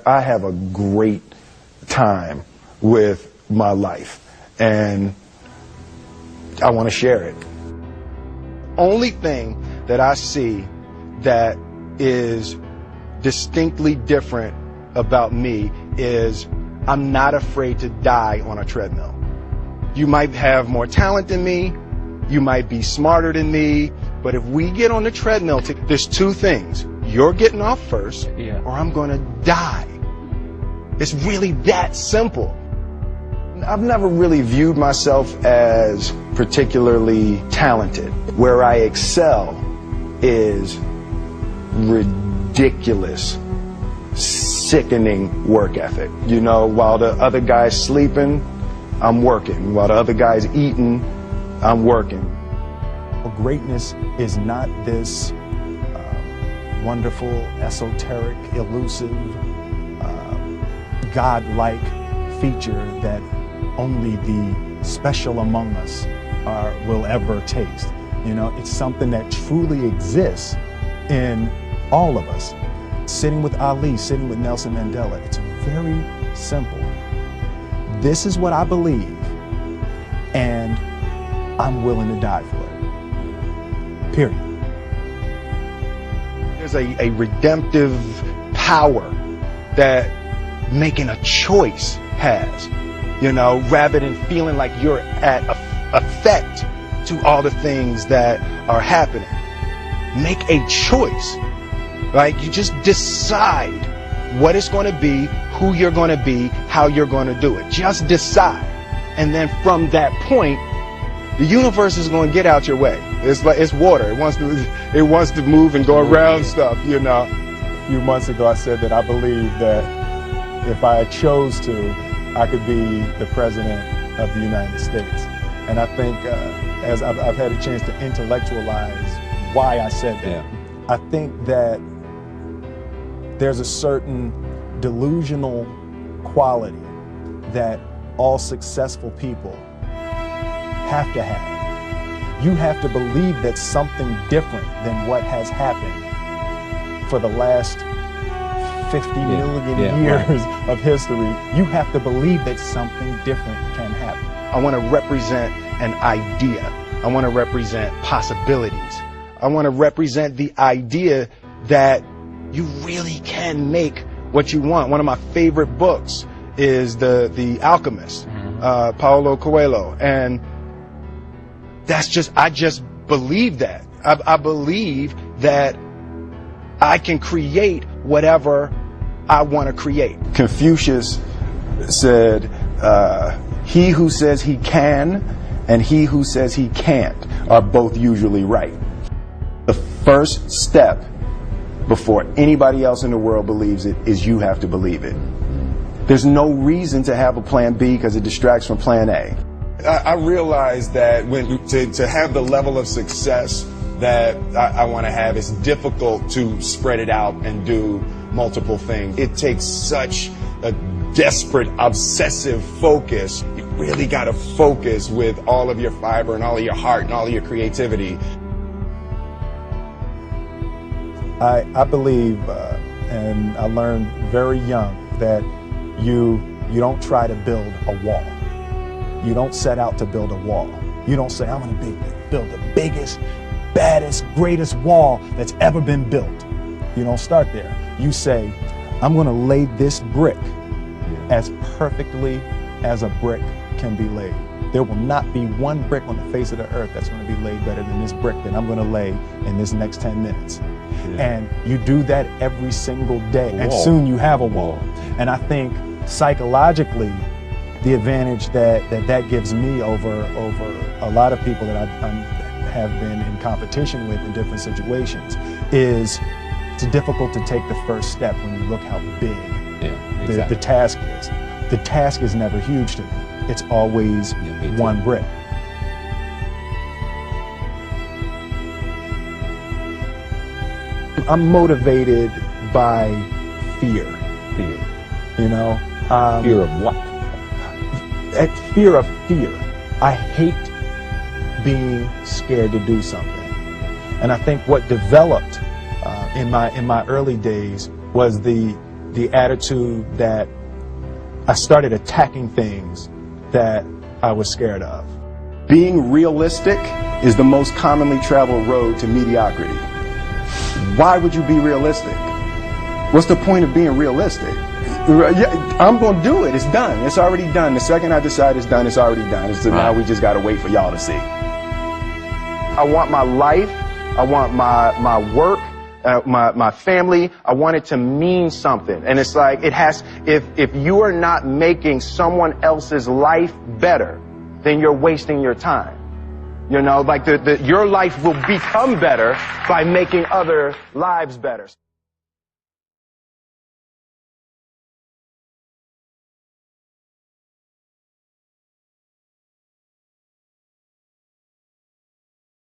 I have a great time with my life, and I want to share it. Only thing that I see that is distinctly different about me is I'm not afraid to die on a treadmill. You might have more talent than me, you might be smarter than me, but if we get on the treadmill, there's two things. You're getting off first, or I'm going to die. It's really that simple. I've never really viewed myself as particularly talented. Where I excel is ridiculous, sickening work ethic. You know, while the other guy's sleeping, I'm working. While the other guy's eating, I'm working. Greatness is not this wonderful, esoteric, elusive, God-like feature that only the special among us will ever taste. You know, it's something that truly exists in all of us. Sitting with Ali, sitting with Nelson Mandela, it's very simple. This is what I believe, and I'm willing to die for it. Period. There's a redemptive power that making a choice has, you know, rather than feeling like you're at effect to all the things that are happening. Make a choice, right? You just decide what it's going to be, who you're going to be, how you're going to do it. Just decide. And then from that point, the universe is going to get out your way. It's like it's water. It wants to move and go around stuff, you know. A few months ago, I said that I believe that if I chose to, I could be the president of the United States. And I think as I've had a chance to intellectualize why I said that, I think that there's a certain delusional quality that all successful people have to have. You have to believe that something different than what has happened for the last 50 million years of history. You have to believe that something different can happen. I want to represent an idea. I want to represent possibilities. I want to represent the idea that you really can make what you want. One of my favorite books is The Alchemist, Paulo Coelho, and I just believe that. I believe that I can create whatever I want to create. Confucius said, he who says he can and he who says he can't are both usually right. The first step before anybody else in the world believes it is you have to believe it. There's no reason to have a plan B because it distracts from plan A. I realize that to have the level of success that I want to have, it's difficult to spread it out and do multiple things. It takes such a desperate, obsessive focus. You really got to focus with all of your fiber and all of your heart and all of your creativity. I believe, and I learned very young, that you don't try to build a wall. You don't set out to build a wall. You don't say, I'm going to build the biggest, baddest, greatest wall that's ever been built. You don't start there. You say, I'm going to lay this brick as perfectly as a brick can be laid. There will not be one brick on the face of the earth that's going to be laid better than this brick that I'm going to lay in this next 10 minutes. And you do that every single day, and soon you have a wall. And I think psychologically, the advantage that gives me over a lot of people that I have been in competition with in different situations is it's difficult to take the first step when you look how big the task is. The task is never huge to me. It's always one brick. I'm motivated by fear. Fear. You know? Fear of what? Fear of fear. I hate being scared to do something. And I think what developed in my early days was the the attitude that I started attacking things that I was scared of. Being realistic is the most commonly traveled road to mediocrity. Why would you be realistic? What's the point of being realistic? Yeah, I'm going to do it. It's done. It's already done. The second I decide it's done, it's already done. So now we just got to wait for y'all to see. I want my life, I want my work, my family, I want it to mean something. And it's like, it has, if you are not making someone else's life better, then you're wasting your time. You know, like your life will become better by making other lives better.